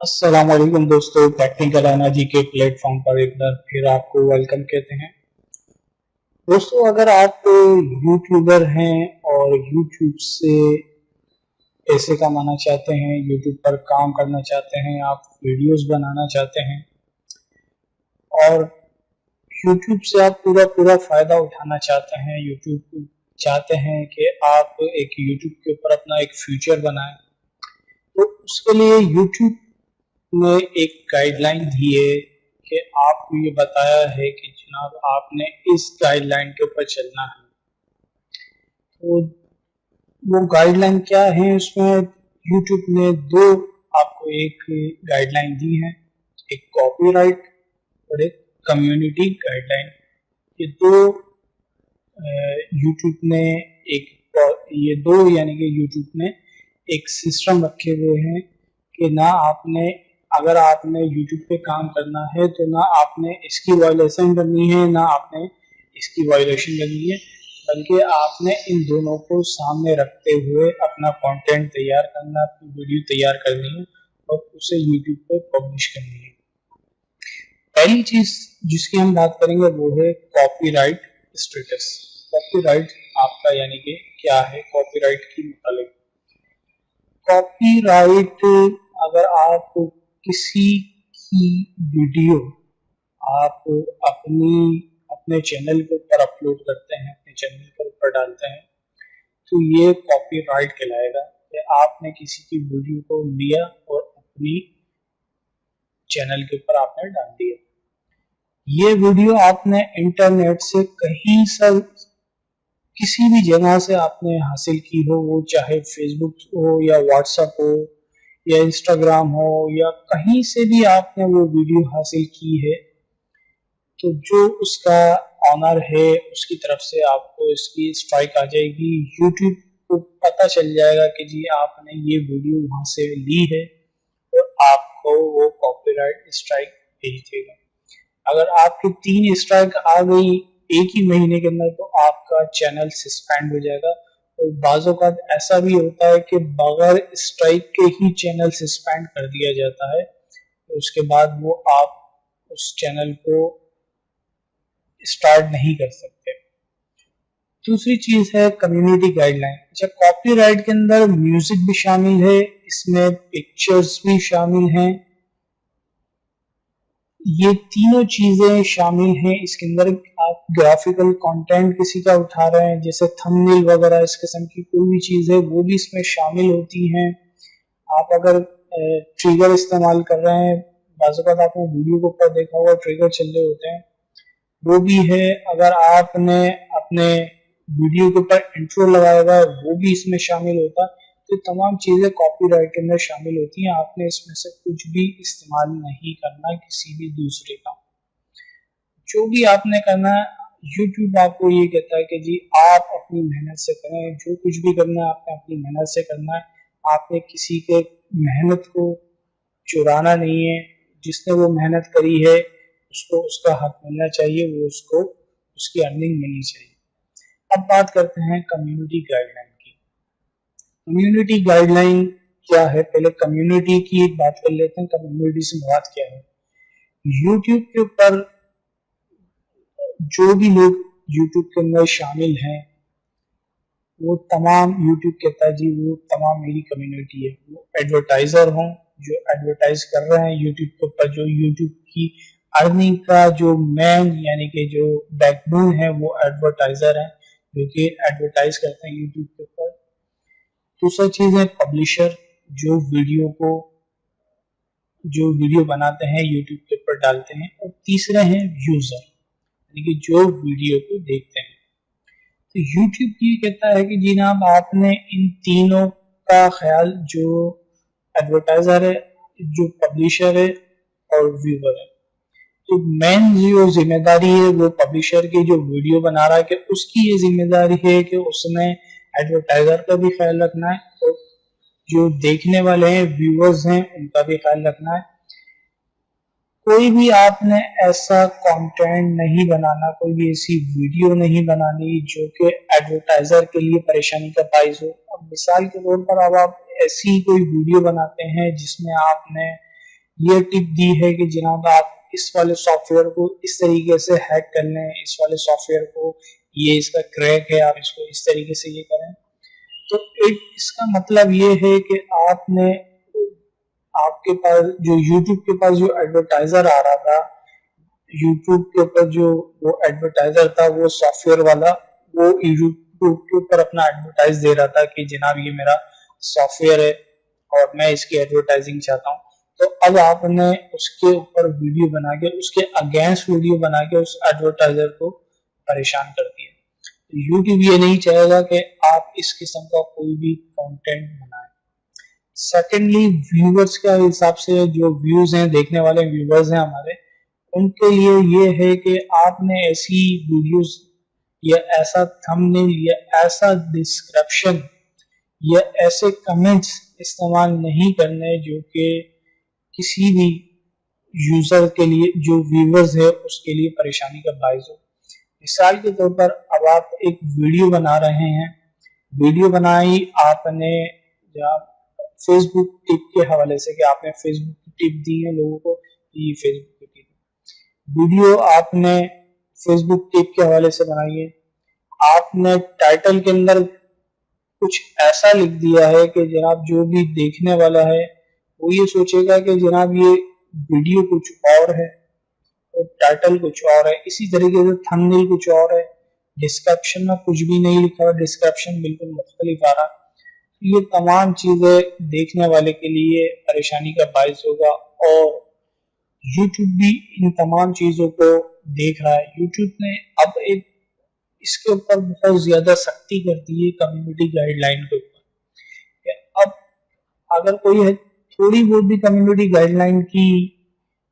अस्सलाम वालेकुम दोस्तों, टेक्निकल एनर्जी के प्लेटफॉर्म पर एक बार फिर आपको वेलकम कहते हैं। दोस्तों, अगर आप यूट्यूबर हैं और यूट्यूब से पैसे कमाना चाहते हैं, यूट्यूब पर काम करना चाहते हैं, आप वीडियोस बनाना चाहते हैं और यूट्यूब से आप पूरा पूरा फायदा उठाना चाहते हैं, यूट्यूब चाहते हैं कि आप एक यूट्यूब के ऊपर अपना एक फ्यूचर बनाएं, तो उसके लिए यूट्यूब ने एक गाइडलाइन दी है कि आपको ये बताया है कि जनाब आपने इस गाइडलाइन के ऊपर चलना है। तो वो गाइडलाइन क्या है, उसमें यूट्यूब ने दो आपको एक गाइडलाइन दी है, एक कॉपीराइट और एक कम्युनिटी गाइडलाइन। ये दो यूट्यूब ने एक ये दो यानी कि यूट्यूब ने एक सिस्टम रखे हुए हैं कि ना आपने अगर आपने यूट्यूब पे काम करना है तो ना आपने इसकी वायलेशन करनी है ना आपने इसकी वायलेशन करनी है, बल्कि आपने इन दोनों को सामने रखते हुए अपना कंटेंट तैयार करना, अपनी वीडियो तैयार करनी है और उसे यूट्यूब पे पब्लिश करनी है। पहली चीज जिसकी हम बात करेंगे वो है कॉपीराइट स्टेटस। कॉपीराइट आपका यानी कि क्या है, कॉपीराइट की मुतालिक कॉपीराइट, अगर आप किसी की वीडियो आप अपने चैनल के ऊपर अपलोड करते हैं, अपने चैनल के ऊपर डालते हैं, तो ये कॉपीराइट कहलाएगा कि आपने किसी की वीडियो को लिया और अपनी चैनल के ऊपर आपने डाल दिया। ये वीडियो आपने इंटरनेट से कहीं से किसी भी जगह से आपने हासिल की हो, वो चाहे फेसबुक हो या व्हाट्सएप हो या इंस्टाग्राम हो या कहीं से भी आपने वो वीडियो हासिल की है, तो जो उसका ऑनर है उसकी तरफ से आपको इसकी स्ट्राइक आ जाएगी। यूट्यूब को पता चल जाएगा कि जी आपने ये वीडियो वहां से ली है और आपको वो कॉपीराइट स्ट्राइक भेज देगा। अगर आपकी 3 स्ट्राइक आ गई एक ही महीने के अंदर तो आपका चैनल सस्पेंड हो जाएगा। और बाज़ों का ऐसा भी होता है कि बगैर स्ट्राइक के ही चैनल सस्पेंड कर दिया जाता है, तो उसके बाद वो आप उस चैनल को स्टार्ट नहीं कर सकते। दूसरी चीज है कम्युनिटी गाइडलाइन। अच्छा, कॉपीराइट के अंदर म्यूजिक भी शामिल है, इसमें पिक्चर्स भी शामिल हैं, ये तीनों चीजें शामिल हैं इसके अंदर। आप ग्राफिकल कंटेंट किसी का उठा रहे हैं, जैसे थंबनेल वगैरह इस किस्म की कोई भी चीज है वो भी इसमें शामिल होती हैं। आप अगर ट्रिगर इस्तेमाल कर रहे हैं, बाज़ वक़्त आपने वीडियो के ऊपर देखा होगा ट्रिगर चल रहे होते हैं, वो भी है। अगर आपने अपने वीडियो के ऊपर इंट्रो लगाया हुआ है वो भी इसमें शामिल होता है। तो तमाम चीजें कॉपीराइट के अंदर शामिल होती हैं। आपने इसमें से कुछ भी इस्तेमाल नहीं करना किसी भी दूसरे का। जो भी आपने करना है, यूट्यूब आपको ये कहता है कि जी आप अपनी मेहनत से करें, जो कुछ भी करना है आपने अपनी मेहनत से करना है। आपने किसी के मेहनत को चुराना नहीं है, जिसने वो मेहनत करी है उसको उसका हक मिलना चाहिए, वो उसको उसकी अर्निंग मिलनी चाहिए। अब बात करते हैं कम्युनिटी गाइडलाइन की। कम्युनिटी गाइडलाइन क्या है, पहले कम्युनिटी की एक बात कर लेते हैं। कम्युनिटी से मुराद क्या है? यूट्यूब के ऊपर जो भी लोग यूट्यूब के अंदर शामिल हैं, वो तमाम यूट्यूब कहता है जी वो तमाम मेरी कम्युनिटी है। वो एडवर्टाइजर हों जो एडवर्टाइज कर रहे हैं यूट्यूब के ऊपर, जो यूट्यूब की अर्निंग का जो मेन यानी कि जो बैकबोन है वो एडवर्टाइजर है, जो कि एडवर्टाइज करते हैं यूट्यूब के ऊपर। दूसरा चीज है पब्लिशर, जो वीडियो बनाते हैं यूट्यूब के ऊपर डालते हैं। और तीसरे हैं यूजर, यानी कि जो वीडियो को देखते हैं। तो यूट्यूब ये कहता है कि जनाब आपने इन तीनों का ख्याल, जो एडवर्टाइजर है, जो पब्लिशर है और व्यूअर है, तो मेन जो जिम्मेदारी है वो पब्लिशर की, जो वीडियो बना रहा है, कि उसकी ये जिम्मेदारी है कि उसने एडवर्टाइजर का भी ख्याल रखना है और जो देखने वाले हैं व्यूअर्स हैं उनका भी ख्याल रखना है। कोई भी आपने ऐसा कंटेंट नहीं बनाना, कोई भी ऐसी वीडियो नहीं बनानी जो कि एडवर्टाइजर के लिए परेशानी का बाइस हो। अब मिसाल के तौर पर अब आप ऐसी कोई वीडियो बनाते हैं जिसमें आपने ये टिप दी है कि जनाब आप इस वाले सॉफ्टवेयर को इस तरीके से हैक कर लें, इस वाले सॉफ्टवेयर को ये इसका क्रैक है, आप इसको इस तरीके से ये करें। तो एक इसका मतलब ये है कि आपने आपके पास जो यूट्यूब के पास जो एडवर्टाइजर आ रहा था, यूट्यूब के ऊपर जो वो एडवर्टाइजर था वो सॉफ्टवेयर वाला, वो यूट्यूब के ऊपर अपना एडवर्टाइज दे रहा था कि जनाब ये मेरा सॉफ्टवेयर है और मैं इसकी एडवर्टाइजिंग चाहता हूँ। तो अब आपने उसके ऊपर वीडियो बना के, उसके अगेंस्ट वीडियो बना के उस एडवर्टाइजर को परेशान कर दिया। तो यूट्यूब ये नहीं चाहेगा कि आप इस किस्म का कोई भी कंटेंट बनाएं। सेकेंडली, व्यूवर्स के हिसाब से जो व्यूज हैं, देखने वाले व्यूवर्स हैं हमारे, उनके लिए ये है कि आपने ऐसी वीडियोस या ऐसा थंबनेल या ऐसा डिस्क्रिप्शन या ऐसे कमेंट्स इस्तेमाल नहीं करने जो कि किसी भी यूजर के लिए, जो व्यूवर्स है उसके लिए परेशानी का बायस हो। मिसाल के तौर पर अब आप एक वीडियो बना रहे हैं, वीडियो बनाई आपने या फेसबुक टिप के हवाले से कि आपने फेसबुक की टिप दी है लोगों को, ये फेसबुक की टिप वीडियो आपने फेसबुक टिप के हवाले से बनाई है। आपने टाइटल के अंदर कुछ ऐसा लिख दिया है कि जनाब जो भी देखने वाला है वो ये सोचेगा कि जनाब ये वीडियो कुछ और है और टाइटल कुछ और है। इसी तरीके से थंबनेल कुछ और है, डिस्क्रिप्शन में कुछ भी नहीं लिखा हुआ, डिस्क्रिप्शन बिल्कुल मुख्तलिफ आ रहा। ये तमाम चीजें देखने वाले के लिए परेशानी का बायस होगा और यूट्यूब भी इन तमाम चीजों को देख रहा है। यूट्यूब ने अब एक इसके ऊपर बहुत ज्यादा सख्ती कर दी है कम्युनिटी गाइडलाइन के ऊपर। अब अगर कोई है थोड़ी बहुत भी कम्युनिटी गाइडलाइन की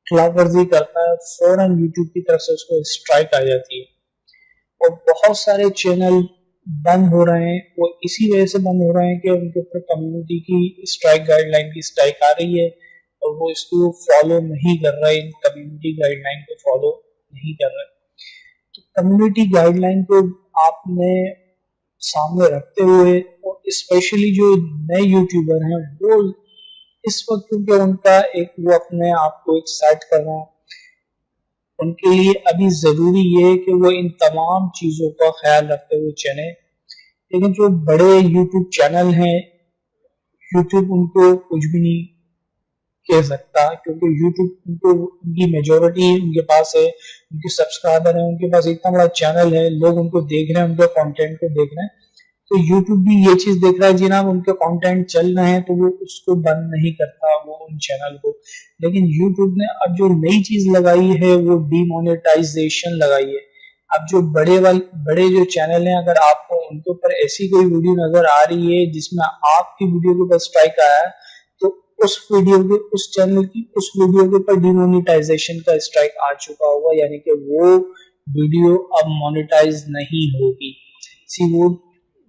खिलाफवर्जी करता है, फौरन यूट्यूब की तरफ से उसको स्ट्राइक आ जाती है और बहुत सारे चैनल बंद हो रहे हैं। वो इसी वजह से बंद हो रहे हैं कि उनके ऊपर कम्युनिटी की स्ट्राइक गाइडलाइन की स्ट्राइक आ रही है और वो इसको फॉलो नहीं कर रहे, इन कम्युनिटी गाइडलाइन को फॉलो नहीं कर रहे। तो कम्युनिटी गाइडलाइन को आपने सामने रखते हुए और स्पेशली जो नए यूट्यूबर हैं वो इस वक्त, क्योंकि उनका एक वो अपने आप को एक सेट कर रहे हैं, उनके लिए अभी जरूरी ये है कि वो इन तमाम चीजों का ख्याल रखते हुए चले। लेकिन जो बड़े यूट्यूब चैनल हैं, यूट्यूब उनको कुछ भी नहीं कह सकता क्योंकि यूट्यूब उनको, उनकी मेजोरिटी उनके पास है, उनके सब्सक्राइबर है, उनके पास इतना बड़ा चैनल है, लोग उनको देख रहे हैं, उनके कंटेंट को देख रहे हैं। तो यूट्यूब भी ये चीज देख रहा है जनाब उनके कंटेंट चल रहे हैं तो वो उसको बंद नहीं करता वो उन चैनल को। लेकिन यूट्यूब ने अब जो नई चीज लगाई है वो डीमोनेटाइजेशन लगाई है। अब जो बड़े जो चैनल हैं, अगर आपको उनके ऊपर ऐसी कोई वीडियो नजर आ रही है जिसमें आपकी वीडियो के ऊपर स्ट्राइक आया है, तो उस वीडियो के, उस चैनल की उस वीडियो के ऊपर डीमोनेटाइजेशन का स्ट्राइक आ चुका होगा, यानी कि वो वीडियो अब मोनेटाइज नहीं होगी। सी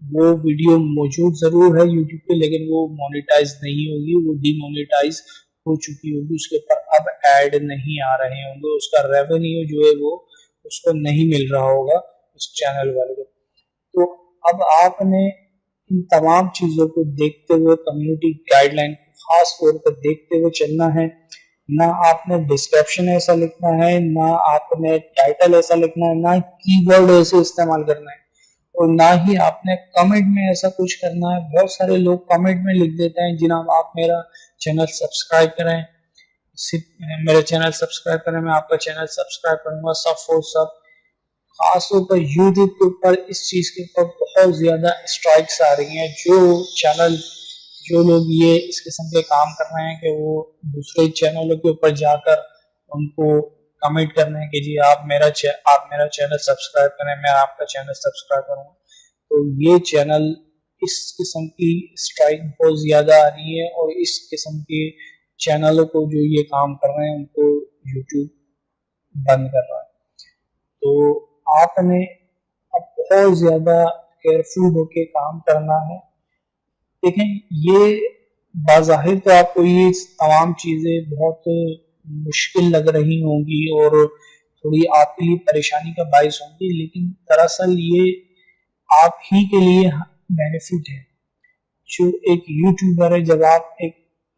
वो वीडियो मौजूद जरूर है यूट्यूब पे लेकिन वो मोनेटाइज नहीं होगी, वो डीमोनेटाइज हो चुकी होगी, उसके ऊपर अब ऐड नहीं आ रहे होंगे, उसका रेवेन्यू जो है वो उसको नहीं मिल रहा होगा उस चैनल वाले को। तो अब आपने इन तमाम चीजों को देखते हुए, कम्युनिटी गाइडलाइन को खास तौर पर देखते हुए चलना है। ना आपने डिस्क्रिप्शन ऐसा लिखना है, ना आपने टाइटल ऐसा लिखना है, ना कीवर्ड ऐसे इस्तेमाल करना है और ना ही आपने कमेंट में ऐसा कुछ करना है। बहुत सारे लोग कमेंट में लिख देते हैं जनाब आप मेरा चैनल सब्सक्राइब करें, मेरा चैनल सब्सक्राइब करें, मैं आपका चैनल सब्सक्राइब करूंगा, सब फॉर सब। खासतौर पर यूट्यूब के ऊपर इस चीज के ऊपर बहुत ज्यादा स्ट्राइक्स आ रही हैं। जो लोग ये इस किस्म के काम कर रहे हैं कि वो दूसरे चैनलों के ऊपर जाकर उनको कमेंट कर रहे हैं कि जी आप मेरा चैनल सब्सक्राइब करें, मैं आपका चैनल सब्सक्राइब करूंगा, तो ये चैनल इस किस्म की स्ट्राइक बहुत ज्यादा आ रही है और इस किस्म के चैनलों को जो ये काम कर रहे हैं उनको यूट्यूब बंद कर रहा है। तो आपने अब बहुत ज्यादा केयरफुल होके काम करना है। देखें, ये बाज़ाहिर तो आपको ये तमाम चीजें बहुत मुश्किल लग रही होंगी और थोड़ी आपके लिए परेशानी का बायस होंगी, लेकिन दरअसल ये आप ही के लिए बेनिफिट है। जो एक यूट्यूबर है, जब आप एक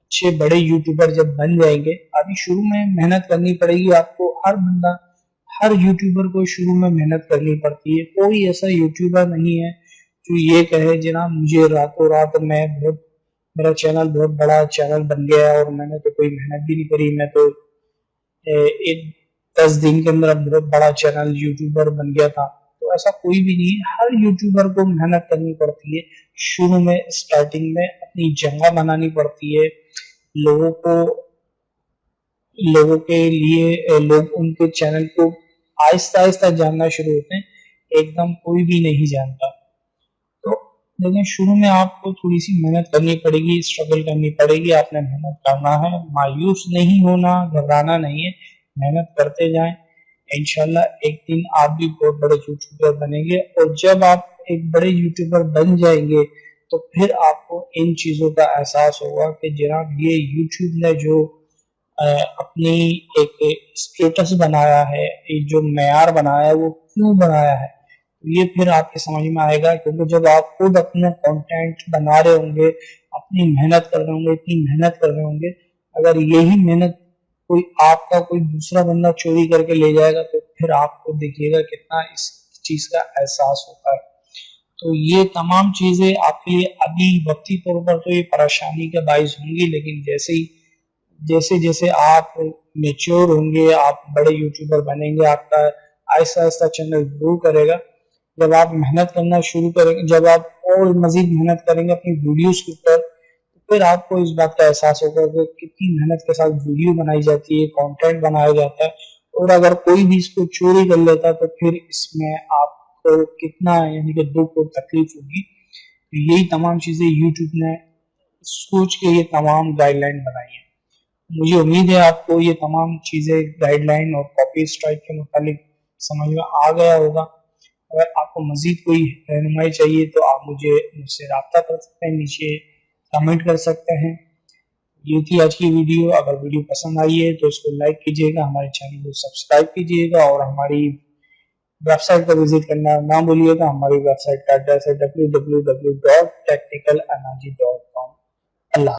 अच्छे बड़े यूट्यूबर जब बन जाएंगे, अभी शुरू में मेहनत करनी पड़ेगी आपको। हर बंदा, हर यूट्यूबर को शुरू में मेहनत करनी पड़ती है। कोई ऐसा यूट्यूबर नहीं है जो ये कहे जनाब मुझे रातों रात मैं बहुत, मेरा चैनल बहुत बड़ा चैनल बन गया है और मैंने तो कोई मेहनत भी नहीं करी, मैं तो एक 10 दिन के अंदर बहुत बड़ा चैनल यूट्यूबर बन गया था। तो ऐसा कोई भी नहीं है। हर यूट्यूबर को मेहनत करनी पड़ती है शुरू में, स्टार्टिंग में अपनी जगह बनानी पड़ती है। लोगों को, लोगों के लिए लोग उनके चैनल को आहिस्ता आहिस्ता जानना शुरू होते हैं, एकदम कोई भी नहीं जानता। तो लेकिन शुरू में आपको थोड़ी सी मेहनत करनी पड़ेगी, स्ट्रगल करनी पड़ेगी। आपने मेहनत करना है, मायूस नहीं होना, घबराना नहीं है, मेहनत करते जाएं। इंशाल्लाह एक दिन आप भी बहुत बड़े यूट्यूबर बनेंगे। और जब आप एक बड़े यूट्यूबर बन जाएंगे तो फिर आपको इन चीजों का एहसास होगा कि जनाब ये यूट्यूब ने जो अपनी एक स्टेटस बनाया है, एक जो मेयार बनाया है, वो क्यों बनाया है, ये फिर आपके समझ में आएगा। क्योंकि जब आप खुद अपना कंटेंट बना रहे होंगे, अपनी मेहनत कर रहे होंगे, इतनी मेहनत कर रहे होंगे, अगर यही मेहनत कोई आपका कोई दूसरा बंदा चोरी करके ले जाएगा तो फिर आपको देखिएगा कितना इस चीज का एहसास होता है। तो ये तमाम चीजें आपके लिए अभी वक्ती तौर पर तो ये परेशानी का बाइस होंगी, लेकिन जैसे जैसे आप मेच्योर होंगे, आप बड़े यूट्यूबर बनेंगे, आपका आहिस्ता आहिस्ता चैनल ग्रो करेगा। जब आप मेहनत करना शुरू करेंगे, जब आप और मजीद मेहनत करेंगे अपनी वीडियोस के ऊपर, तो फिर आपको इस बात का एहसास होगा कि कितनी मेहनत के साथ वीडियो बनाई जाती है, कंटेंट बनाया जाता है। और अगर कोई भी इसको चोरी कर लेता तो फिर इसमें आपको कितना यानी कि दुख और तकलीफ होगी। तो यही तमाम चीजें यूट्यूब ने सोच के ये तमाम गाइडलाइन बनाई है। मुझे उम्मीद है आपको ये तमाम चीजें, गाइडलाइन और कॉपी स्ट्राइक के मुतालिक समझ में आ गया होगा। अगर आपको मजीद कोई रहनुमाई चाहिए तो आप मुझसे रब्ता कर सकते हैं, नीचे कमेंट कर सकते हैं। ये थी आज की वीडियो। अगर वीडियो पसंद आई है तो इसको लाइक कीजिएगा, हमारे चैनल को सब्सक्राइब कीजिएगा और हमारी वेबसाइट पर विजिट करना ना भूलिएगा। हमारी वेबसाइट का एड्रेस है www.technicalanaji.com। अल्लाह।